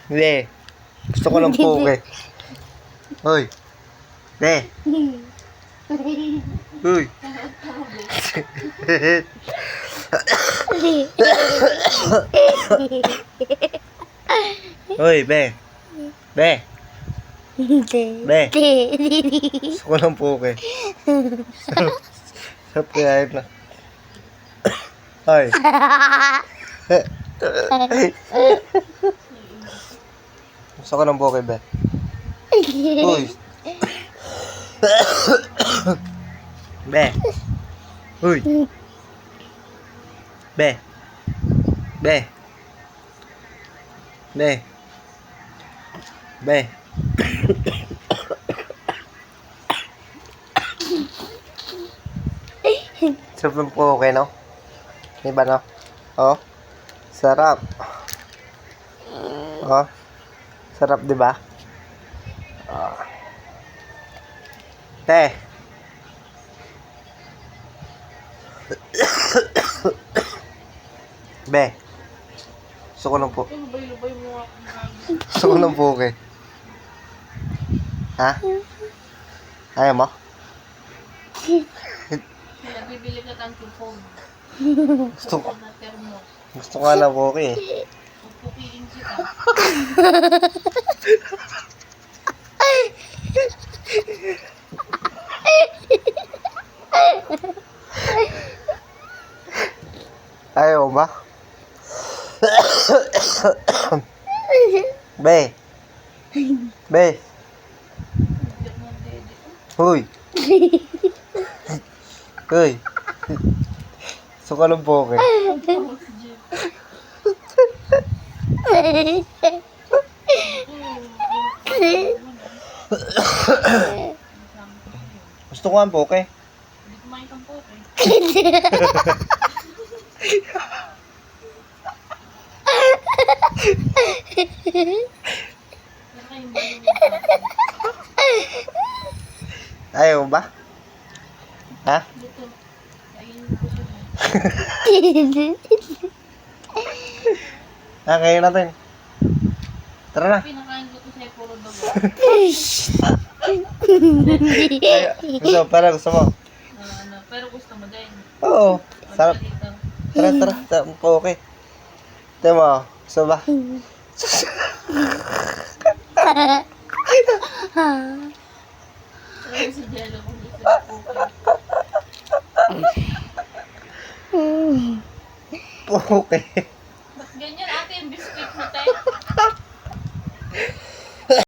Hindi. Gusto ko ng poke. Hoy. Hindi. Uy. Hoy, be. Be. Be. Gusto ko ng poke. Sarap kaya yun na. Hoy. Gusto ko ng poke, be. Uy. Be. Uy. Be. Be. Be. Be. Sarap ng poke, no? Diba, no? Oh. Sarap. Oh. Sarap, diba? Oh. Te. Be. Gusto ko ng po. Gusto ko ng poke. Ha? Ayaw mo? Bibili ka ng phone. Gusto ko. Gusto ko ng poke eh. Pupukiin kita. Ayaw ba? Be. Be. Huy. Huy. Gusto ko ng poke. Gusto ko ang poke. Hindi kumain kang poke. Ayaw ba? Ha? Dito. Kainin ko siya. Kain natin. Tara na. Pinakain ko to sa'yo puro dugo. Gusto mo? Pero gusto mo din. Oo. Sarap. Dito. Tara. Sarap po, okay. Tignan mo. Gusto ba? Pero si Jello kung gusto mo poke. Poke. Ba't ganyan ate yung biscuit mo tayo?